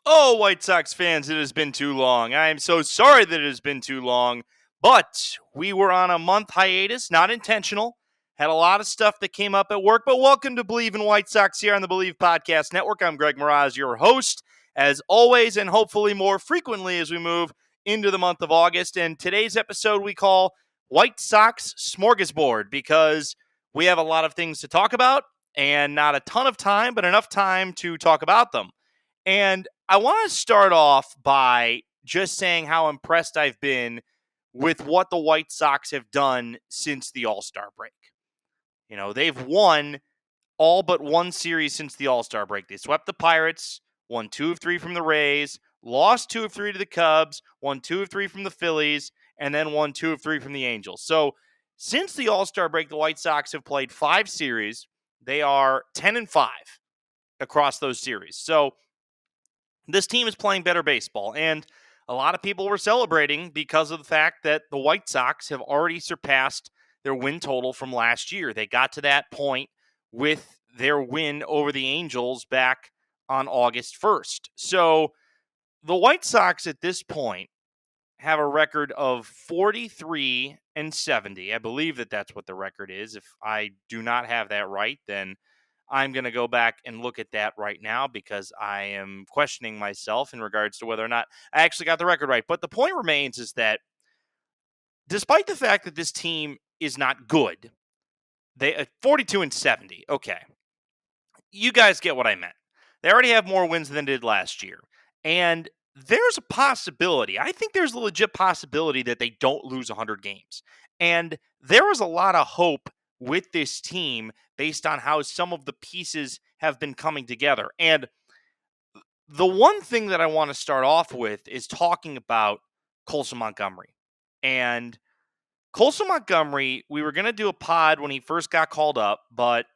Oh, White Sox fans, it has been too long. I am so sorry that it has been too long, but we were on a month hiatus, not intentional. Had a lot of stuff that came up at work, but welcome to Believe in White Sox here on the Believe Podcast Network. I'm Greg Miraz, your host, as always, and hopefully more frequently as we move into the month of August. And today's episode we call White Sox Smorgasbord because we have a lot of things to talk about and not a ton of time, but enough time to talk about them. And I want to start off by just saying how impressed I've been with what the White Sox have done since the All-Star break. You know, they've won all but one series since the All-Star break. They swept the Pirates, won 2 of 3 from the Rays, lost 2 of 3 to the Cubs, won 2 of 3 from the Phillies, and then won 2 of 3 from the Angels. So since the All-Star break, the White Sox have played 5 series. They are 10-5 across those series. So this team is playing better baseball, and a lot of people were celebrating because of the fact that the White Sox have already surpassed their win total from last year. They got to that point with their win over the Angels back on August 1st. So the White Sox at this point have a record of 43-70. I believe that that's what the record is. If I do not have that right, then I'm going to go back and look at that right now because I am questioning myself in regards to whether or not I actually got the record right. But the point remains is that despite the fact that this team is not good, they 42-70. Okay. You guys get what I meant. They already have more wins than they did last year. And there's a possibility. I think there's a legit possibility that they don't lose 100 games. And there was a lot of hope with this team based on how some of the pieces have been coming together. And the one thing that I want to start off with is talking about Colson Montgomery. And Colson Montgomery, we were going to do a pod when he first got called up, but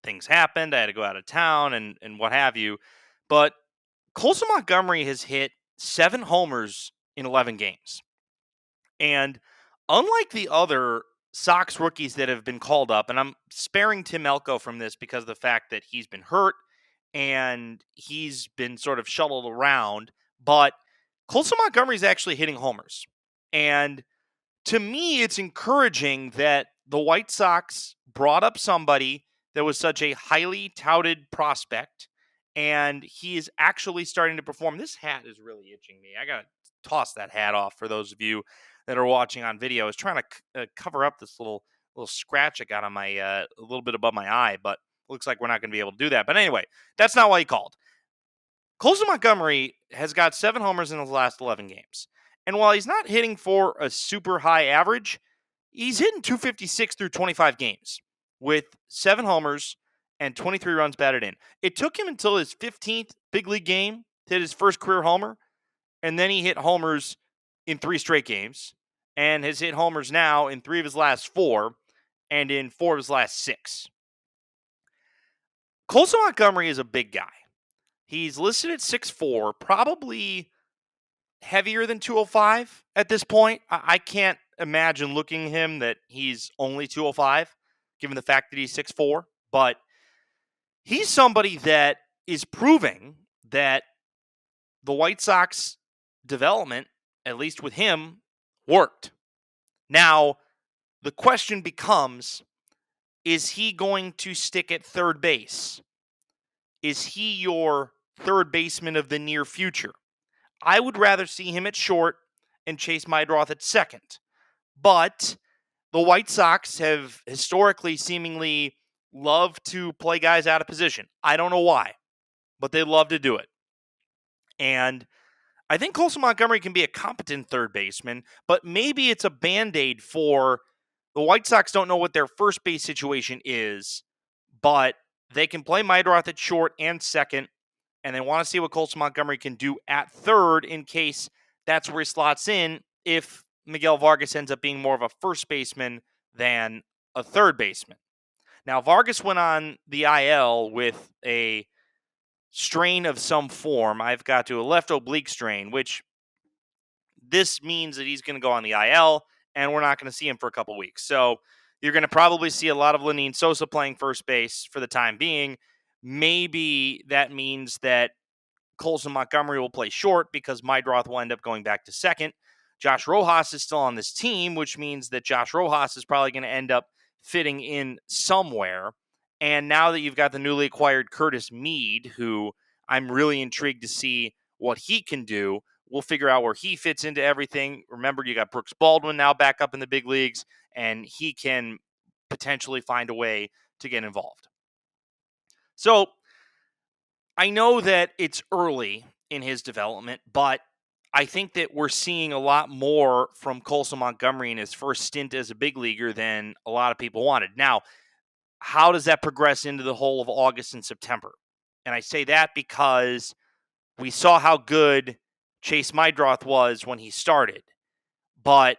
things happened. I had to go out of town and what have you. But Colson Montgomery has hit 7 homers in 11 games. And unlike the other Sox rookies that have been called up, and I'm sparing Tim Elko from this because of the fact that he's been hurt and he's been sort of shuttled around, but Colson Montgomery's actually hitting homers. And to me, it's encouraging that the White Sox brought up somebody that was such a highly touted prospect, and he is actually starting to perform. This hat is really itching me. I got to toss that hat off for those of you that are watching on video. I was trying to cover up this little scratch I got on my a little bit above my eye, but looks like we're not going to be able to do that. But anyway, that's not why he called. Colson Montgomery has got 7 homers in his last 11 games. And while he's not hitting for a super high average, he's hitting 256 through 25 games with 7 homers and 23 runs batted in. It took him until his 15th big league game to hit his first career homer, and then he hit homers in 3 straight games and has hit homers now in 3 of his last 4 and in 4 of his last 6. Colson Montgomery is a big guy. He's listed at 6'4", probably heavier than 205 at this point. I can't imagine looking at him that he's only 205, given the fact that he's 6'4". But he's somebody that is proving that the White Sox development, at least with him, worked. Now, the question becomes, is he going to stick at third base? Is he your third baseman of the near future? I would rather see him at short and Chase Meidroth at second. But the White Sox have historically seemingly loved to play guys out of position. I don't know why, but they love to do it. And I think Colson Montgomery can be a competent third baseman, but maybe it's a Band-Aid for the White Sox don't know what their first base situation is, but they can play Meidroth at short and second, and they want to see what Colson Montgomery can do at third in case that's where he slots in if Miguel Vargas ends up being more of a first baseman than a third baseman. Now, Vargas went on the IL with a strain of some form. I've got to a left oblique strain, which this means that he's going to go on the IL, and we're not going to see him for a couple weeks. So you're going to probably see a lot of Lenyn Sosa playing first base for the time being. Maybe that means that Colson Montgomery will play short because Mydroth will end up going back to second. Josh Rojas is still on this team, which means that Josh Rojas is probably going to end up fitting in somewhere. And now that you've got the newly acquired Curtis Mead, who I'm really intrigued to see what he can do, we'll figure out where he fits into everything. Remember, you got Brooks Baldwin now back up in the big leagues, and he can potentially find a way to get involved. So I know that it's early in his development, but I think that we're seeing a lot more from Colson Montgomery in his first stint as a big leaguer than a lot of people wanted. Now, how does that progress into the whole of August and September? And I say that because we saw how good Chase Mydroth was when he started. But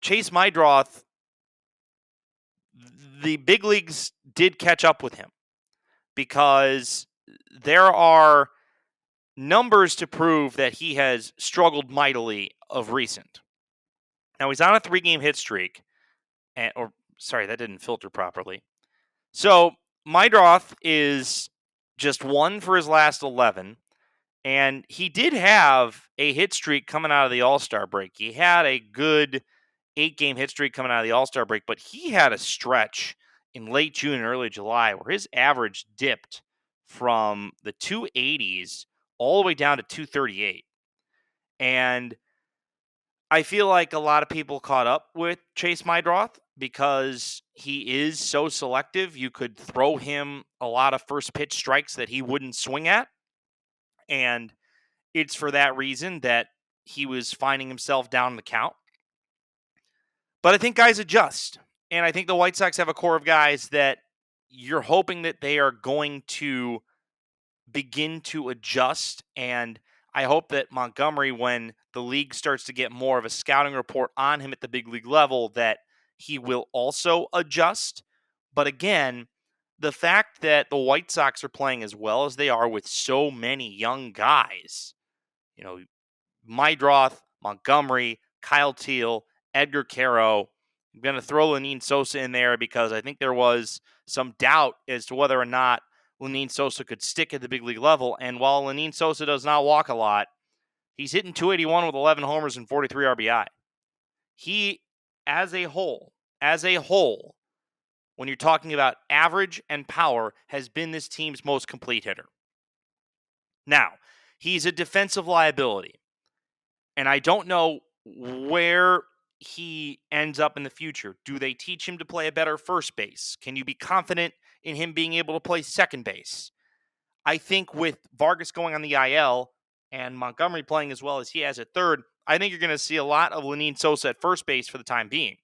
Chase Mydroth, the big leagues did catch up with him because there are numbers to prove that he has struggled mightily of recent. Now, he's on a 3-game hit streak. That didn't filter properly. So, Mydroth is just 1 for his last 11. And he did have a hit streak coming out of the All-Star break. He had a good 8-game hit streak coming out of the All-Star break, but he had a stretch in late June and early July where his average dipped from the 280s all the way down to 238. And I feel like a lot of people caught up with Chase Mydroth because he is so selective. You could throw him a lot of first pitch strikes that he wouldn't swing at. And it's for that reason that he was finding himself down the count. But I think guys adjust. And I think the White Sox have a core of guys that you're hoping that they are going to begin to adjust. And I hope that Montgomery, when the league starts to get more of a scouting report on him at the big league level, that he will also adjust. But again, the fact that the White Sox are playing as well as they are with so many young guys, Mydroth, Montgomery, Kyle Teel, Edgar Caro. I'm going to throw Lenyn Sosa in there because I think there was some doubt as to whether or not Lenyn Sosa could stick at the big league level. And while Lenyn Sosa does not walk a lot, he's hitting 281 with 11 homers and 43 RBI. He, as a whole, when you're talking about average and power, has been this team's most complete hitter. Now, he's a defensive liability. And I don't know where he ends up in the future. Do they teach him to play a better first base? Can you be confident in him being able to play second base? I think with Vargas going on the IL and Montgomery playing as well as he has at third, I think you're going to see a lot of Lenyn Sosa at first base for the time being.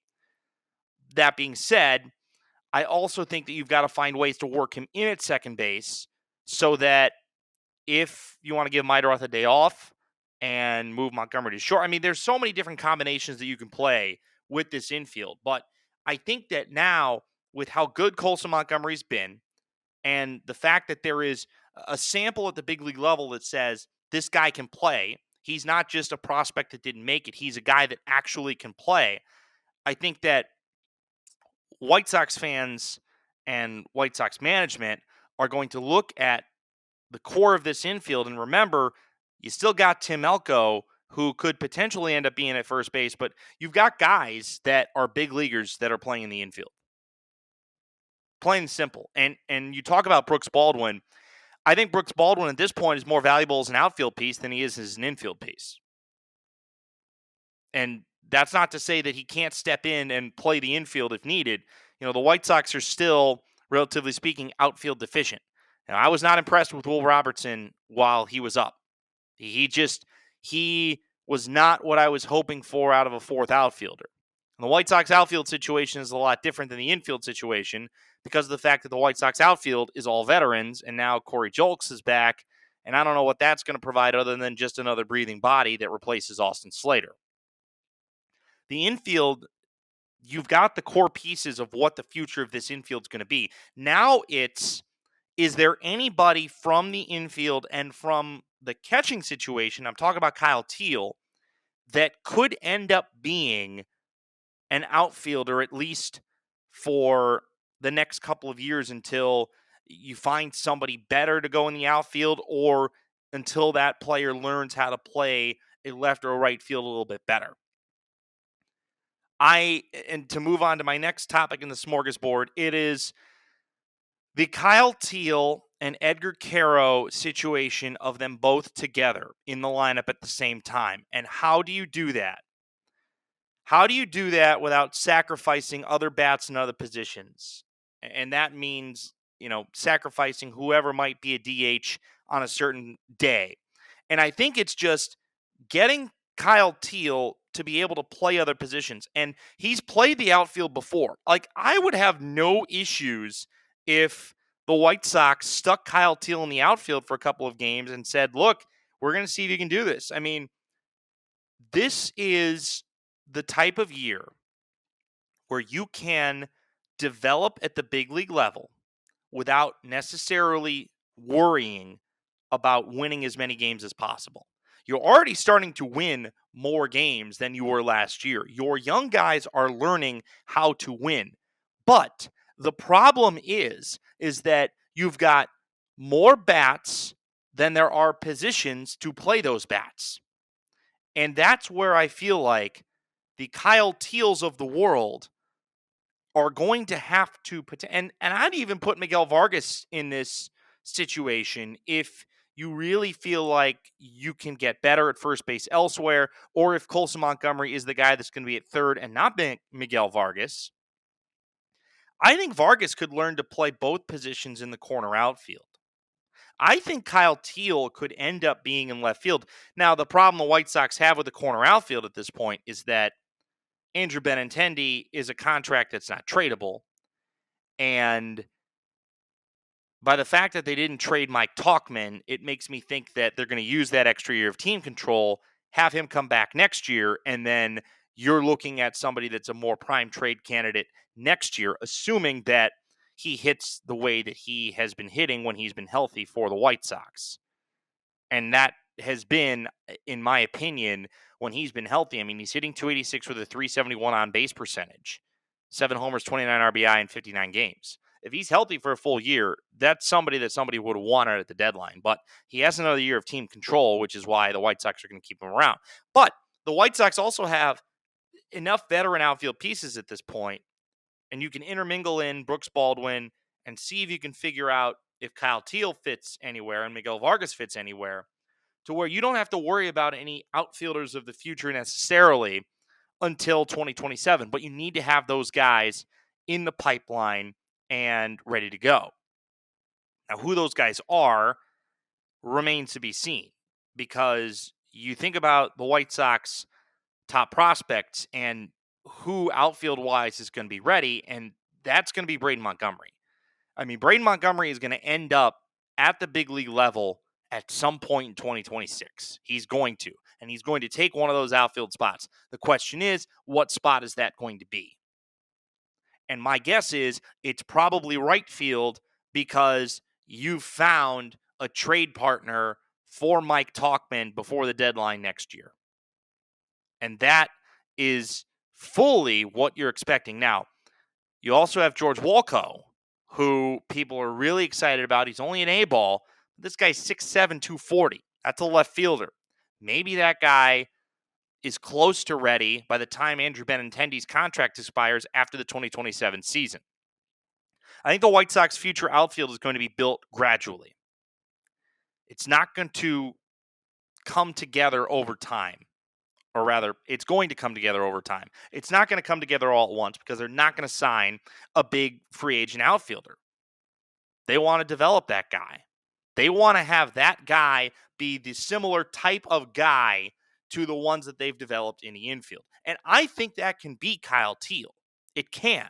That being said, I also think that you've got to find ways to work him in at second base so that if you want to give Mydroth a day off and move Montgomery to short. I mean, there's so many different combinations that you can play with this infield. But I think that now, with how good Colson Montgomery's been, and the fact that there is a sample at the big league level that says this guy can play, he's not just a prospect that didn't make it, he's a guy that actually can play. I think that White Sox fans and White Sox management are going to look at the core of this infield and remember, you still got Tim Elko, who could potentially end up being at first base, but you've got guys that are big leaguers that are playing in the infield. Plain and simple. And you talk about Brooks Baldwin. I think Brooks Baldwin at this point is more valuable as an outfield piece than he is as an infield piece. And that's not to say that he can't step in and play the infield if needed. The White Sox are still, relatively speaking, outfield deficient. And I was not impressed with Will Robertson while he was up. He was not what I was hoping for out of a fourth outfielder. And the White Sox outfield situation is a lot different than the infield situation because of the fact that the White Sox outfield is all veterans, and now Corey Julks is back, and I don't know what that's going to provide other than just another breathing body that replaces Austin Slater. The infield, you've got the core pieces of what the future of this infield is going to be. Now is there anybody from the infield and from the catching situation, I'm talking about Kyle Teel, that could end up being an outfielder at least for the next couple of years until you find somebody better to go in the outfield or until that player learns how to play a left or a right field a little bit better. And to move on to my next topic in the smorgasbord, it is the Kyle Teel and Edgar Caro situation of them both together in the lineup at the same time. And how do you do that? How do you do that without sacrificing other bats in other positions? And that means, sacrificing whoever might be a DH on a certain day. And I think it's just getting Kyle Teel to be able to play other positions. And he's played the outfield before. Like, I would have no issues if the White Sox stuck Kyle Teel in the outfield for a couple of games and said, look, we're going to see if you can do this. I mean, this is the type of year where you can develop at the big league level without necessarily worrying about winning as many games as possible. You're already starting to win more games than you were last year. Your young guys are learning how to win. But the problem is that you've got more bats than there are positions to play those bats. And that's where I feel like the Kyle Teels of the world are going to have to put, and I'd even put Miguel Vargas in this situation if you really feel like you can get better at first base elsewhere, or if Colson Montgomery is the guy that's going to be at third and not Miguel Vargas. I think Vargas could learn to play both positions in the corner outfield. I think Kyle Teel could end up being in left field. Now, the problem the White Sox have with the corner outfield at this point is that Andrew Benintendi is a contract that's not tradable. And by the fact that they didn't trade Mike Tauchman, it makes me think that they're going to use that extra year of team control, have him come back next year, and then you're looking at somebody that's a more prime trade candidate next year, assuming that he hits the way that he has been hitting when he's been healthy for the White Sox. And that has been, in my opinion, when he's been healthy. I mean, he's hitting 286 with a 371 on base percentage, 7 homers, 29 RBI in 59 games. If he's healthy for a full year, that's somebody that somebody would have wanted at the deadline. But he has another year of team control, which is why the White Sox are going to keep him around. But the White Sox also have enough veteran outfield pieces at this point, and you can intermingle in Brooks Baldwin and see if you can figure out if Kyle Teel fits anywhere and Miguel Vargas fits anywhere, to where you don't have to worry about any outfielders of the future necessarily until 2027. But you need to have those guys in the pipeline and ready to go. Now, who those guys are remains to be seen, because you think about the White Sox top prospects and who outfield-wise is going to be ready, and that's going to be Braden Montgomery. I mean, Braden Montgomery is going to end up at the big league level at some point in 2026. He's going to, and he's going to take one of those outfield spots. The question is, what spot is that going to be? And my guess is it's probably right field, because you've found a trade partner for Mike Tauchman before the deadline next year. And that is fully what you're expecting. Now, you also have George Walco, who people are really excited about. He's only an A-ball. This guy's 6'7", 240. That's a left fielder. Maybe that guy is close to ready by the time Andrew Benintendi's contract expires after the 2027 season. I think the White Sox future outfield is going to be built gradually. It's not going to come together over time. Or rather, it's going to come together over time. It's not going to come together all at once, because they're not going to sign a big free agent outfielder. They want to develop that guy. They want to have that guy be the similar type of guy to the ones that they've developed in the infield. And I think that can be Kyle Teel. It can.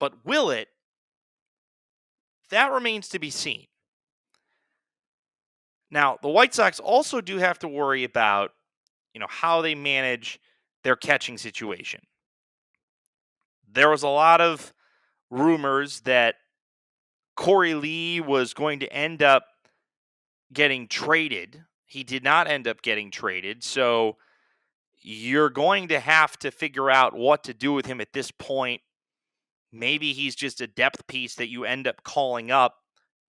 But will it? That remains to be seen. Now, the White Sox also do have to worry about, how they manage their catching situation. There was a lot of rumors that Corey Lee was going to end up getting traded. He did not end up getting traded, so you're going to have to figure out what to do with him at this point. Maybe he's just a depth piece that you end up calling up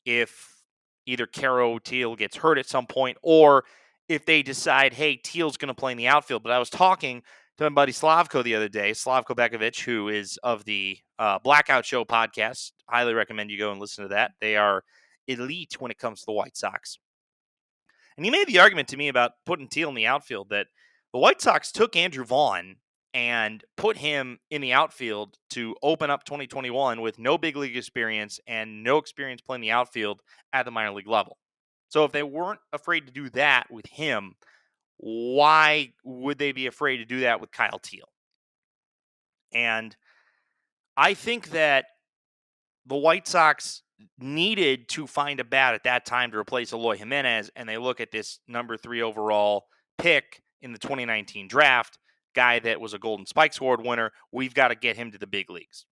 if either Kyle Teel gets hurt at some point, or if they decide, hey, Teal's going to play in the outfield. But I was talking to my buddy Slavko the other day, Slavko Bekovic, who is of the Blackout Show podcast. Highly recommend you go and listen to that. They are elite when it comes to the White Sox. And he made the argument to me about putting Teel in the outfield that the White Sox took Andrew Vaughn and put him in the outfield to open up 2021 with no big league experience and no experience playing the outfield at the minor league level. So if they weren't afraid to do that with him, why would they be afraid to do that with Kyle Teel? And I think that the White Sox needed to find a bat at that time to replace Eloy Jimenez, and they look at this number 3 overall pick in the 2019 draft, guy that was a Golden Spikes Award winner. We've got to get him to the big leagues.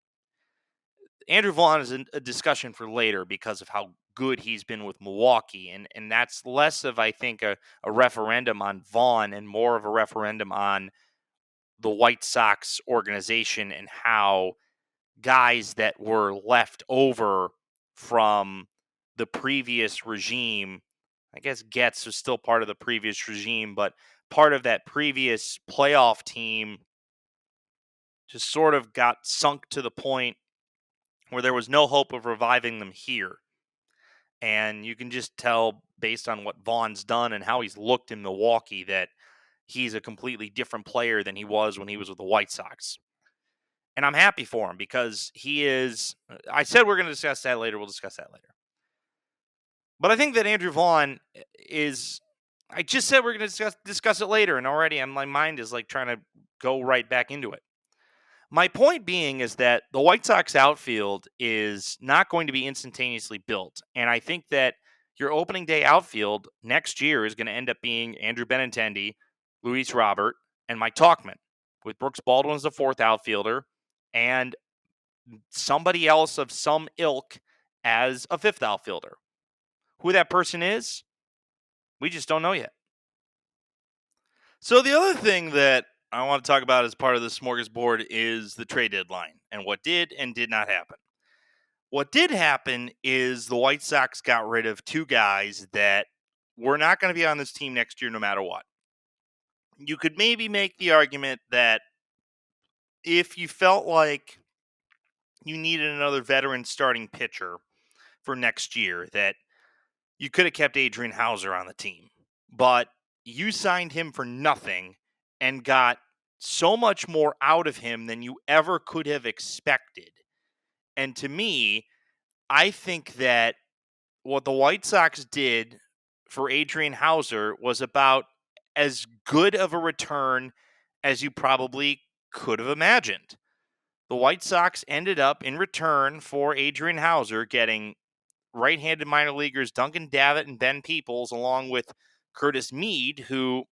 Andrew Vaughn is a discussion for later because of how good he's been with Milwaukee, and that's less of, I think, a referendum on Vaughn and more of a referendum on the White Sox organization and how guys that were left over from the previous regime. I guess Getz was still part of the previous regime, but part of that previous playoff team just sort of got sunk to the point where there was no hope of reviving them here. And you can just tell based on what Vaughn's done and how he's looked in Milwaukee that he's a completely different player than he was when he was with the White Sox. And I'm happy for him because he is. I said we're going to discuss that later. We'll discuss that later. But I think that Andrew Vaughn is. I just said we're going to discuss it later, and already my mind is like trying to go right back into it. My point being is that the White Sox outfield is not going to be instantaneously built, and I think that your opening day outfield next year is going to end up being Andrew Benintendi, Luis Robert, and Mike Tauchman, with Brooks Baldwin as the fourth outfielder, and somebody else of some ilk as a fifth outfielder. Who that person is, we just don't know yet. So the other thing that I want to talk about as part of the smorgasbord is the trade deadline and what did and did not happen. What did happen is the White Sox got rid of two guys that were not going to be on this team next year no matter what. You could maybe make the argument that if you felt like you needed another veteran starting pitcher for next year, that you could have kept Adrian Hauser on the team. But you signed him for nothing and got so much more out of him than you ever could have expected. And to me, I think that what the White Sox did for Adrian Hauser was about as good of a return as you probably could have imagined. The White Sox ended up in return for Adrian Hauser getting right-handed minor leaguers Duncan Davitt and Ben Peoples, along with Curtis Mead, who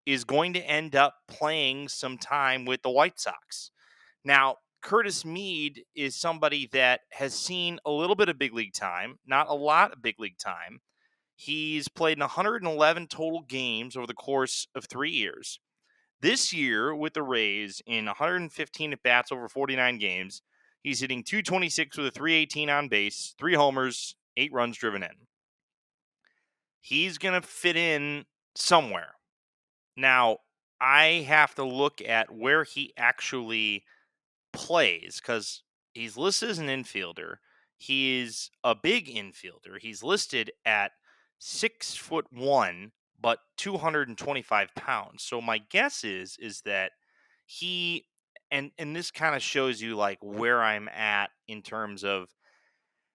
is going to end up playing some time with the White Sox. Now, Curtis Mead is somebody that has seen a little bit of big league time, not a lot of big league time. He's played in 111 total games over the course of 3 years. This year, with the Rays, in 115 at-bats over 49 games, he's hitting .226 with a .318 on base, 3 homers, 8 runs driven in. He's going to fit in somewhere. Now, I have to look at where he actually plays because he's listed as an infielder. He's a big infielder. He's listed at 6'1", but 225 pounds. So my guess is that he and this kind of shows you like where I'm at in terms of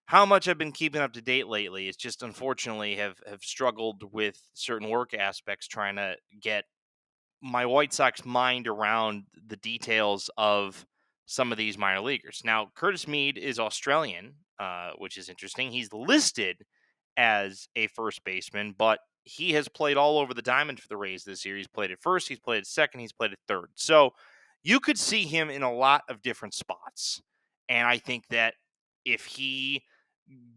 how much I've been keeping up to date lately. It's just unfortunately have struggled with certain work aspects trying to get my White Sox mind around the details of some of these minor leaguers. Now, Curtis Mead is Australian, which is interesting. He's listed as a first baseman, but he has played all over the diamond for the Rays this year. He's played at first, he's played at second, he's played at third. So you could see him in a lot of different spots. And I think that if he,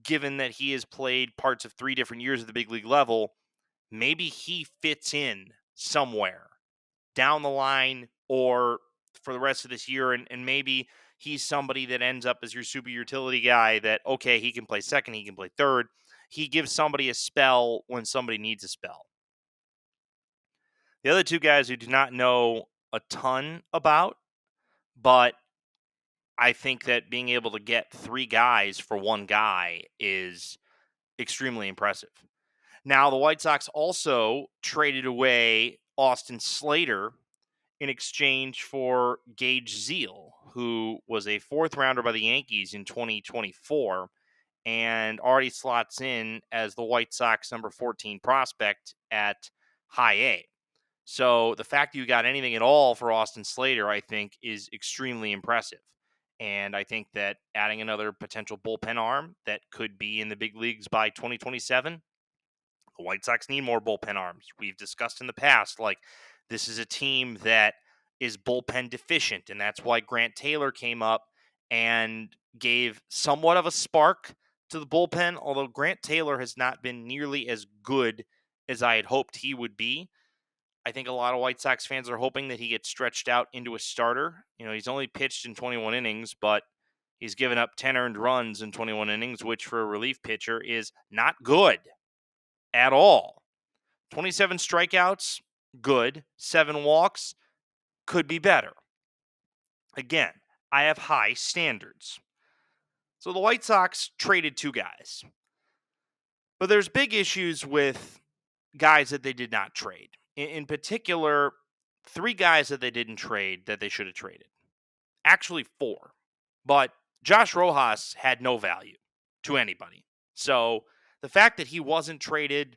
given that he has played parts of 3 different years at the big league level, maybe he fits in somewhere down the line or for the rest of this year. And maybe he's somebody that ends up as your super utility guy that, okay, he can play second, he can play third. he gives somebody a spell when somebody needs a spell. The other two guys who do not know a ton about, but I think that being able to get three guys for one guy is extremely impressive. Now, the White Sox also traded away Austin Slater in exchange for Gage Zeal, who was a fourth rounder by the Yankees in 2024 and already slots in as the White Sox number 14 prospect at high A. So the fact that you got anything at all for Austin Slater, I think, is extremely impressive. And I think that adding another potential bullpen arm that could be in the big leagues by 2027, the White Sox need more bullpen arms. We've discussed in the past, like, this is a team that is bullpen deficient, and that's why Grant Taylor came up and gave somewhat of a spark to the bullpen, although Grant Taylor has not been nearly as good as I had hoped he would be. I think a lot of White Sox fans are hoping that he gets stretched out into a starter. You know, he's only pitched in 21 innings, but he's given up 10 earned runs in 21 innings, which for a relief pitcher is not good at all. 27 strikeouts, good. 7 walks, could be better. Again, I have high standards. So the White Sox traded 2 guys. But there's big issues with guys that they did not trade. In particular, 3 guys that they didn't trade that they should have traded. Actually 4. But Josh Rojas had no value to anybody. So the fact that he wasn't traded,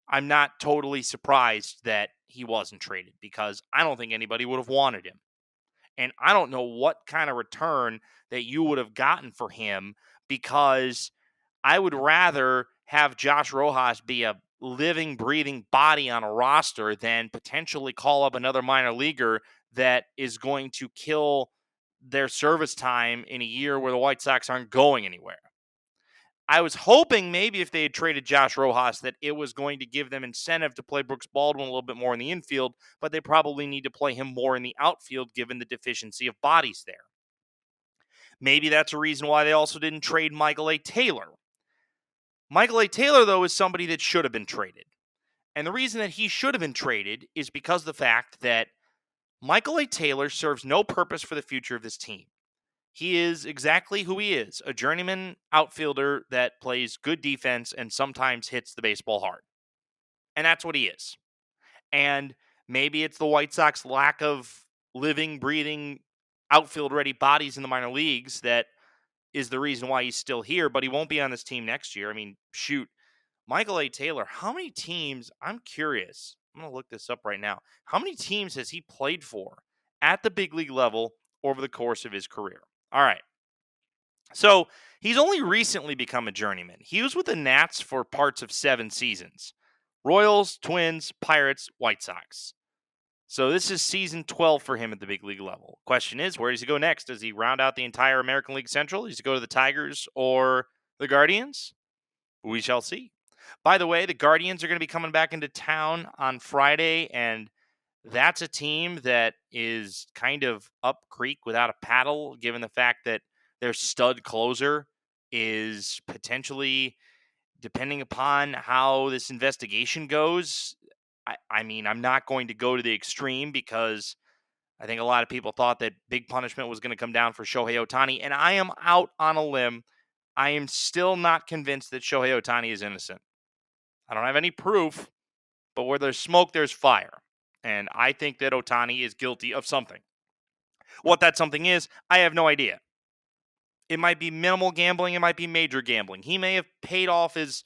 I'm not totally surprised that he wasn't traded because I don't think anybody would have wanted him. And I don't know what kind of return that you would have gotten for him because I would rather have Josh Rojas be a living, breathing body on a roster than potentially call up another minor leaguer that is going to kill their service time in a year where the White Sox aren't going anywhere. I was hoping maybe if they had traded Josh Rojas that it was going to give them incentive to play Brooks Baldwin a little bit more in the infield, but they probably need to play him more in the outfield given the deficiency of bodies there. Maybe that's a reason why they also didn't trade Michael A. Taylor. Michael A. Taylor, though, is somebody that should have been traded. And the reason that he should have been traded is because of the fact that Michael A. Taylor serves no purpose for the future of this team. He is exactly who he is, a journeyman outfielder that plays good defense and sometimes hits the baseball hard. And that's what he is. And maybe it's the White Sox lack of living, breathing, outfield-ready bodies in the minor leagues that is the reason why he's still here, but he won't be on this team next year. I mean, shoot, Michael A. Taylor, how many teams, I'm curious, I'm going to look this up right now. How many teams has he played for at the big league level over the course of his career? All right. So he's only recently become a journeyman. He was with the Nats for parts of 7 seasons. Royals, Twins, Pirates, White Sox. So this is season 12 for him at the big league level. Question is, where does he go next? Does he round out the entire American League Central? Does he go to the Tigers or the Guardians? We shall see. By the way, the Guardians are going to be coming back into town on Friday, and that's a team that is kind of up creek without a paddle, given the fact that their stud closer is potentially, depending upon how this investigation goes, I mean, I'm not going to go to the extreme because I think a lot of people thought that big punishment was going to come down for Shohei Ohtani, and I am out on a limb. I am still not convinced that Shohei Ohtani is innocent. I don't have any proof, but where there's smoke, there's fire. And I think that Ohtani is guilty of something. What that something is, I have no idea. It might be minimal gambling. It might be major gambling. He may have paid off his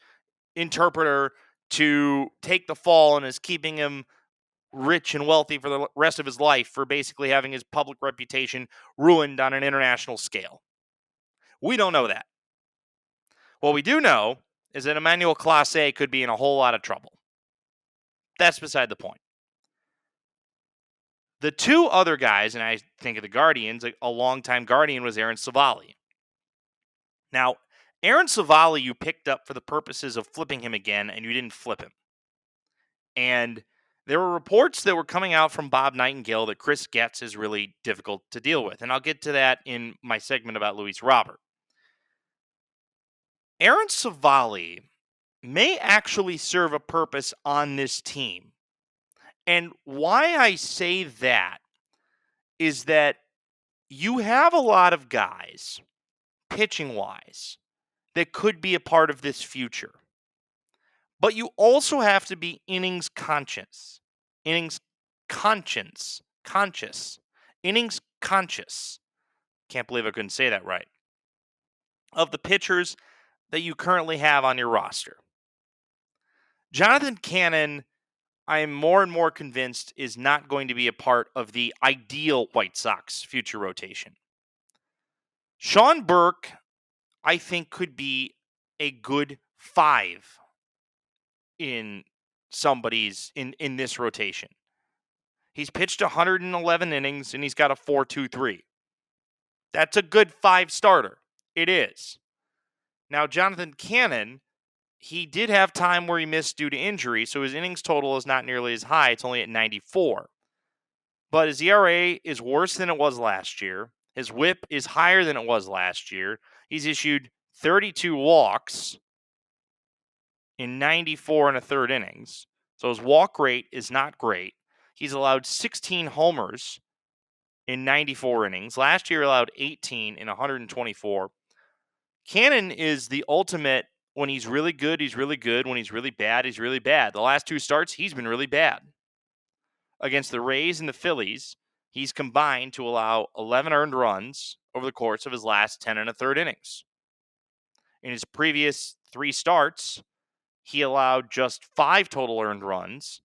interpreter to take the fall and is keeping him rich and wealthy for the rest of his life for basically having his public reputation ruined on an international scale. We don't know that. What we do know is that Emmanuel Clase could be in a whole lot of trouble. That's beside the point. The 2 other guys, and I think of the Guardians, a longtime Guardian was Aaron Savali. Now, Aaron Savali you picked up for the purposes of flipping him again, and you didn't flip him. And there were reports that were coming out from Bob Nightingale that Chris Getz is really difficult to deal with. And I'll get to that in my segment about Luis Robert. Aaron Savali may actually serve a purpose on this team. And why I say that is that you have a lot of guys, pitching wise, that could be a part of this future. But you also have to be innings conscious. Innings conscious. Innings conscious. Can't believe I couldn't say that right. Of the pitchers that you currently have on your roster. Jonathan Cannon, I am more and more convinced, is not going to be a part of the ideal White Sox future rotation. Sean Burke, I think, could be a good 5 in in this rotation. He's pitched 111 innings and he's got a 4.23. That's a good 5 starter. It is. Now, Jonathan Cannon, he did have time where he missed due to injury, so his innings total is not nearly as high. It's only at 94. But his ERA is worse than it was last year. His whip is higher than it was last year. He's issued 32 walks in 94 and a third innings. So his walk rate is not great. He's allowed 16 homers in 94 innings. Last year, he allowed 18 in 124. Cannon is the ultimate. When he's really good, he's really good. When he's really bad, he's really bad. The last 2 starts, he's been really bad. Against the Rays and the Phillies, he's combined to allow 11 earned runs over the course of his last 10 and a third innings. In his previous 3 starts, he allowed just 5 total earned runs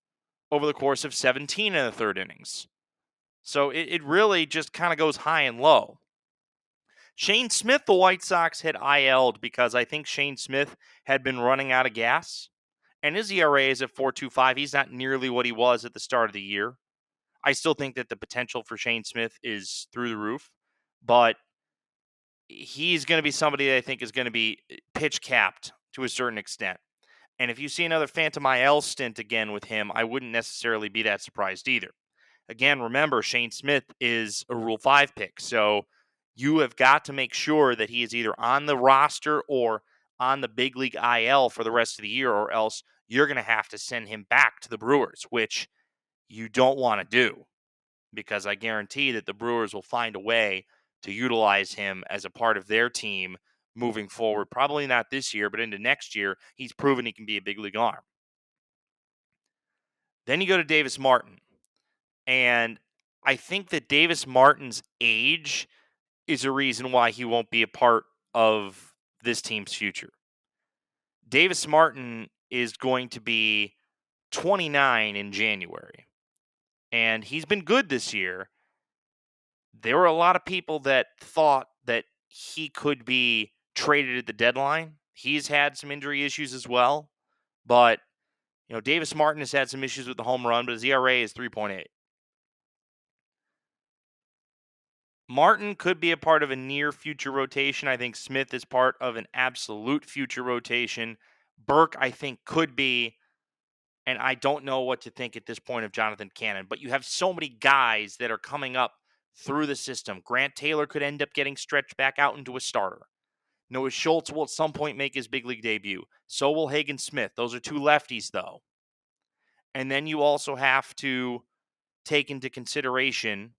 over the course of 17 and a third innings. So it really just kind of goes high and low. Shane Smith, the White Sox had IL'd because I think Shane Smith had been running out of gas. And his ERA is at 4.25. He's not nearly what he was at the start of the year. I still think that the potential for Shane Smith is through the roof. But he's going to be somebody that I think is going to be pitch capped to a certain extent. And if you see another Phantom IL stint again with him, I wouldn't necessarily be that surprised either. Again, remember, Shane Smith is a Rule 5 pick. So you have got to make sure that he is either on the roster or on the big league IL for the rest of the year, or else you're going to have to send him back to the Brewers, which you don't want to do, because I guarantee that the Brewers will find a way to utilize him as a part of their team moving forward. Probably not this year, but into next year. He's proven he can be a big league arm. Then you go to Davis Martin. And I think that Davis Martin's age is a reason why he won't be a part of this team's future. Davis Martin is going to be 29 in January, and he's been good this year. There were a lot of people that thought that he could be traded at the deadline. He's had some injury issues as well, but Davis Martin has had some issues with the home run, but his ERA is 3.8. Martin could be a part of a near future rotation. I think Smith is part of an absolute future rotation. Burke, I think, could be. And I don't know what to think at this point of Jonathan Cannon. But you have so many guys that are coming up through the system. Grant Taylor could end up getting stretched back out into a starter. Noah Schultz will at some point make his big league debut. So will Hagen Smith. Those are 2 lefties, though. And then you also have to take into consideration,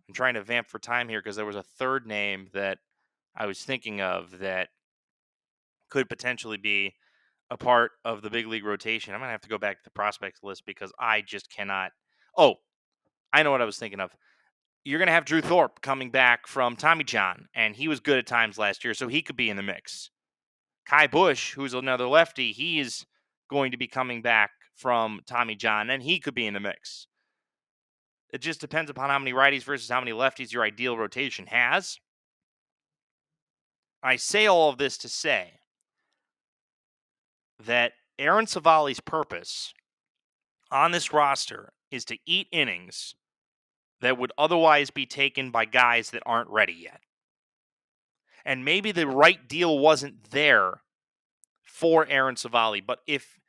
I'm trying to vamp for time here because there was a third name that I was thinking of that could potentially be a part of the big league rotation. I'm going to have to go back to the prospects list because I just cannot. Oh, I know what I was thinking of. You're going to have Drew Thorpe coming back from Tommy John, and he was good at times last year, so he could be in the mix. Kai Bush, who's another lefty, he is going to be coming back from Tommy John, and he could be in the mix. It just depends upon how many righties versus how many lefties your ideal rotation has. I say all of this to say that Aaron Savali's purpose on this roster is to eat innings that would otherwise be taken by guys that aren't ready yet. And maybe the right deal wasn't there for Aaron Savali, but if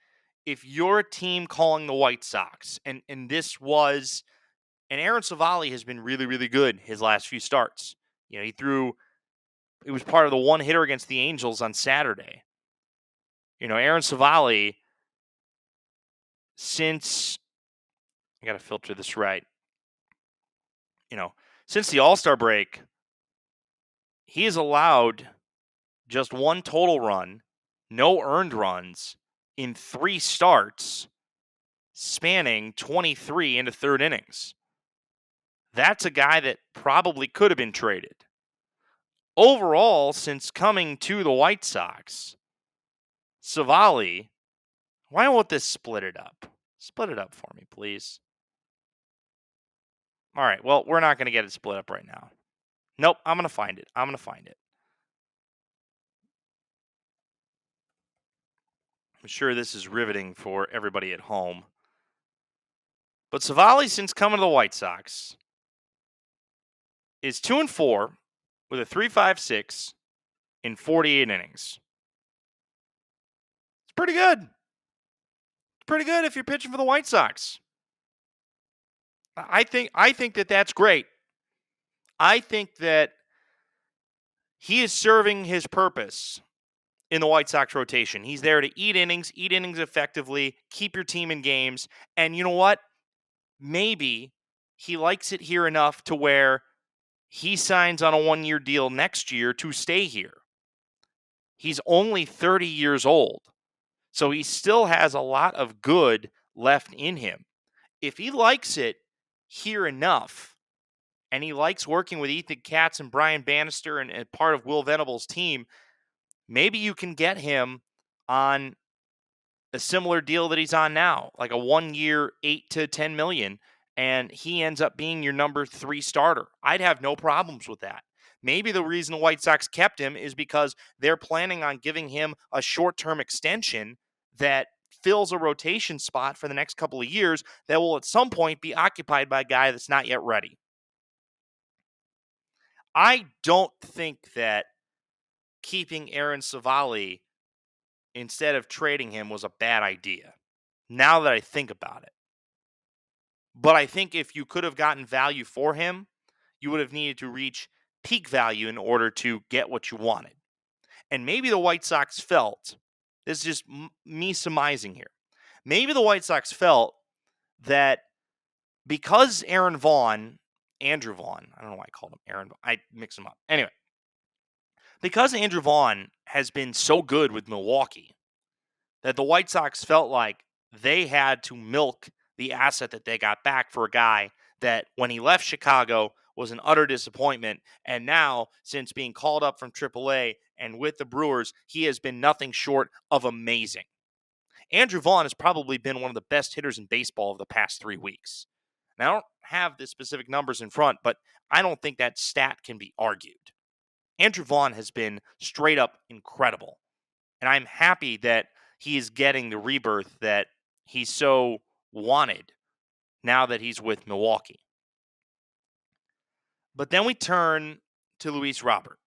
you're a team calling the White Sox, and this was, and Aaron Savali has been really, really good his last few starts. He was part of the 1 hitter against the Angels on Saturday. Aaron Savali, since I got to filter this right, since the All-Star break, he has allowed just one total run, no earned runs in 3 starts spanning 23 into third innings. That's a guy that probably could have been traded. Overall, since coming to the White Sox, Savali, why won't this split it up? Split it up for me, please. All right, well, we're not going to get it split up right now. Nope, I'm going to find it. I'm sure this is riveting for everybody at home. But Savali, since coming to the White Sox, is 2-4 with a 3.56 in 48 innings. It's pretty good. It's pretty good if you're pitching for the White Sox. I think that that's great. I think that he is serving his purpose in the White Sox rotation. He's there to eat innings effectively, keep your team in games, and you know what? Maybe he likes it here enough to where he signs on a 1-year deal next year to stay here. He's only 30 years old, so he still has a lot of good left in him. If he likes it here enough, and he likes working with Ethan Katz and Brian Bannister and part of Will Venable's team, maybe you can get him on a similar deal that he's on now, like a 1-year, $8 to $10 million, and he ends up being your number 3 starter. I'd have no problems with that. Maybe the reason the White Sox kept him is because they're planning on giving him a short-term extension that fills a rotation spot for the next couple of years that will at some point be occupied by a guy that's not yet ready. I don't think that keeping Aaron Savali instead of trading him was a bad idea, now that I think about it. But I think if you could have gotten value for him, you would have needed to reach peak value in order to get what you wanted. And maybe the White Sox felt, this is just me surmising here, maybe the White Sox felt that because Andrew Vaughn, I don't know why I called him Aaron, I mix him up. Anyway, because Andrew Vaughn has been so good with Milwaukee, that the White Sox felt like they had to milk the asset that they got back for a guy that when he left Chicago was an utter disappointment. And now, since being called up from AAA and with the Brewers, he has been nothing short of amazing. Andrew Vaughn has probably been one of the best hitters in baseball of the past 3 weeks. Now, I don't have the specific numbers in front, but I don't think that stat can be argued. Andrew Vaughn has been straight up incredible. And I'm happy that he is getting the rebirth that he so wanted now that he's with Milwaukee. But then we turn to Luis Robert.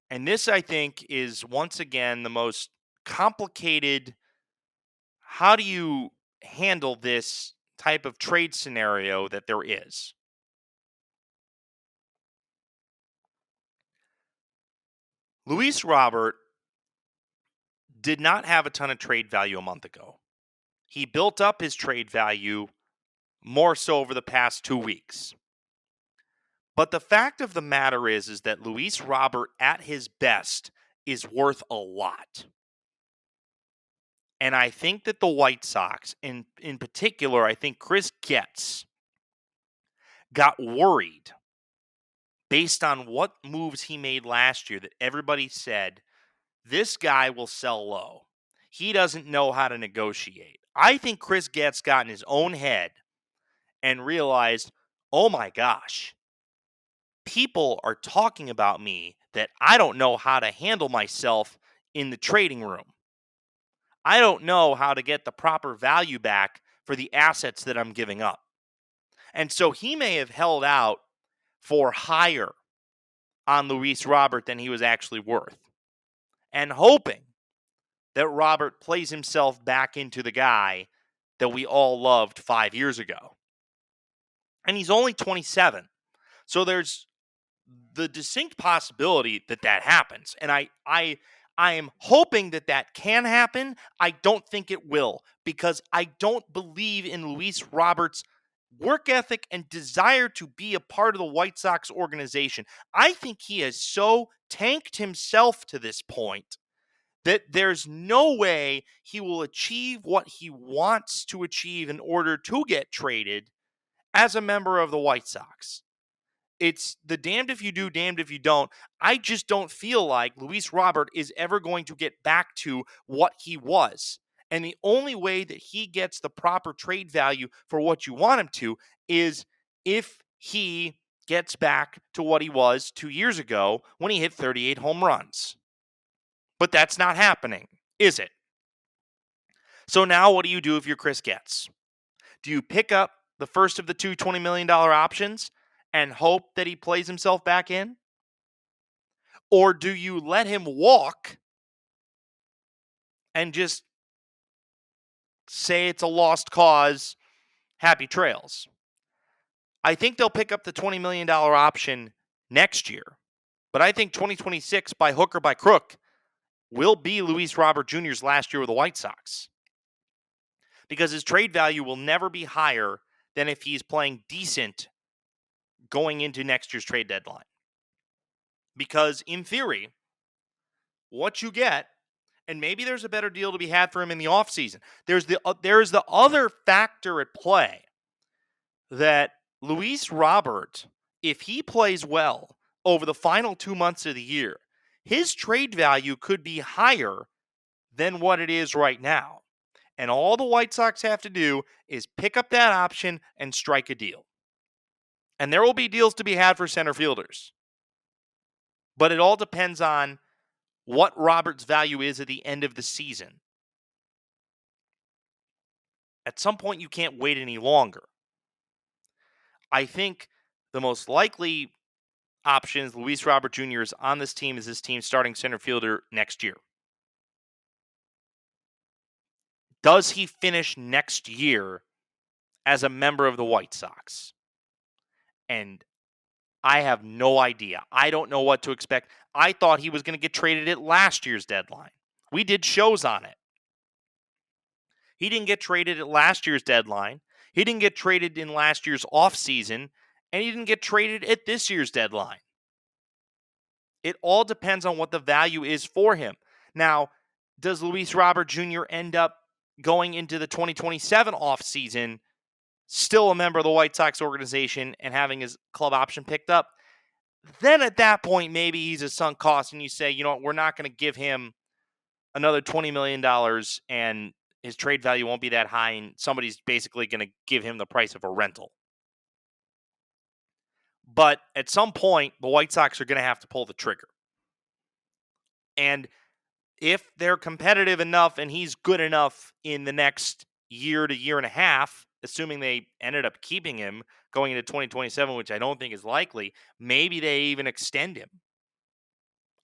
And this, I think, is once again the most complicated. How do you handle this type of trade scenario that there is? Luis Robert did not have a ton of trade value a month ago. He built up his trade value more so over the past 2 weeks. But the fact of the matter is that Luis Robert at his best is worth a lot. And I think that the White Sox, in particular, I think Chris Getz got worried based on what moves he made last year that everybody said, this guy will sell low. He doesn't know how to negotiate. I think Chris Getz got in his own head and realized, oh my gosh, people are talking about me that I don't know how to handle myself in the trading room. I don't know how to get the proper value back for the assets that I'm giving up. And so he may have held out for higher on Luis Robert than he was actually worth, and hoping that Robert plays himself back into the guy that we all loved 5 years ago. And he's only 27. So there's the distinct possibility that happens. And I I am hoping that that can happen. I don't think it will, because I don't believe in Luis Roberts' work ethic and desire to be a part of the White Sox organization. I think he has so tanked himself to this point that there's no way he will achieve what he wants to achieve in order to get traded as a member of the White Sox. It's the damned if you do, damned if you don't. I just don't feel like Luis Robert is ever going to get back to what he was. And the only way that he gets the proper trade value for what you want him to is if he gets back to what he was 2 years ago when he hit 38 home runs. But that's not happening, is it? So now what do you do if you're Chris Getz? Do you pick up the first of the two $20 million options and hope that he plays himself back in? Or do you let him walk and just say it's a lost cause, happy trails? I think they'll pick up the $20 million option next year. But I think 2026, by hook or by crook, will be Luis Robert Jr.'s last year with the White Sox. Because his trade value will never be higher than if he's playing decent going into next year's trade deadline. Because in theory, what you get, and maybe there's a better deal to be had for him in the offseason. There's the other factor at play that Luis Robert, if he plays well over the final 2 months of the year, his trade value could be higher than what it is right now. And all the White Sox have to do is pick up that option and strike a deal. And there will be deals to be had for center fielders. But it all depends on what Robert's value is at the end of the season. At some point, you can't wait any longer. I think the most likely option is Luis Robert Jr. is on this team as this team's starting center fielder next year. Does he finish next year as a member of the White Sox? And I have no idea. I don't know what to expect. I thought he was going to get traded at last year's deadline. We did shows on it. He didn't get traded at last year's deadline. He didn't get traded in last year's offseason. And he didn't get traded at this year's deadline. It all depends on what the value is for him. Now, does Luis Robert Jr. end up going into the 2027 offseason still a member of the White Sox organization and having his club option picked up? Then at that point, maybe he's a sunk cost and you say, you know what, we're not going to give him another $20 million and his trade value won't be that high and somebody's basically going to give him the price of a rental. But at some point, the White Sox are going to have to pull the trigger. And if they're competitive enough and he's good enough in the next year to year and a half, assuming they ended up keeping him going into 2027, which I don't think is likely, maybe they even extend him.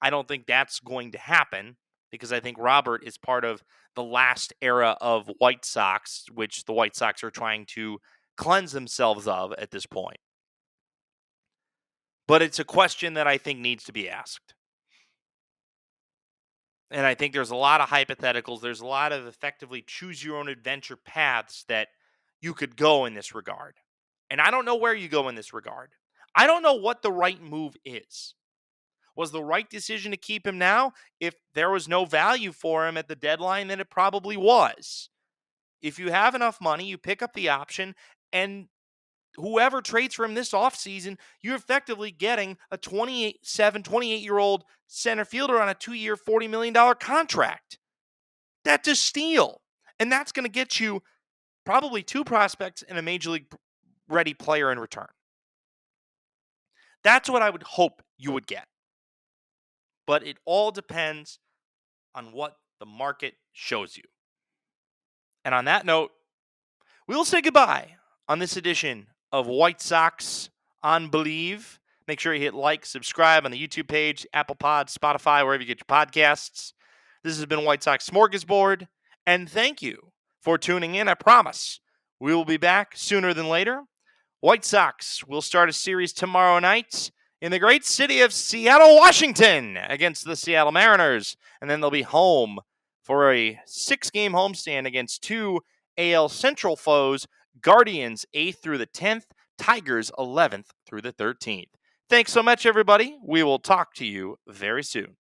I don't think that's going to happen because I think Robert is part of the last era of White Sox, which the White Sox are trying to cleanse themselves of at this point. But it's a question that I think needs to be asked. And I think there's a lot of hypotheticals. There's a lot of effectively choose your own adventure paths that you could go in this regard. And I don't know where you go in this regard. I don't know what the right move is. Was the right decision to keep him now? If there was no value for him at the deadline, then it probably was. If you have enough money, you pick up the option, and whoever trades for him this offseason, you're effectively getting a 28-year-old center fielder on a 2-year, $40 million contract. That's a steal. And that's going to get you probably 2 prospects and a major league ready player in return. That's what I would hope you would get. But it all depends on what the market shows you. And on that note, we'll say goodbye on this edition of White Sox on Believe. Make sure you hit like, subscribe on the YouTube page, Apple Pod, Spotify, wherever you get your podcasts. This has been White Sox Smorgasbord, and thank you for tuning in. I promise we will be back sooner than later. White Sox will start a series tomorrow night in the great city of Seattle, Washington, against the Seattle Mariners. And then they'll be home for a 6-game homestand against 2 AL Central foes, Guardians 8th through the 10th, Tigers 11th through the 13th. Thanks so much, everybody. We will talk to you very soon.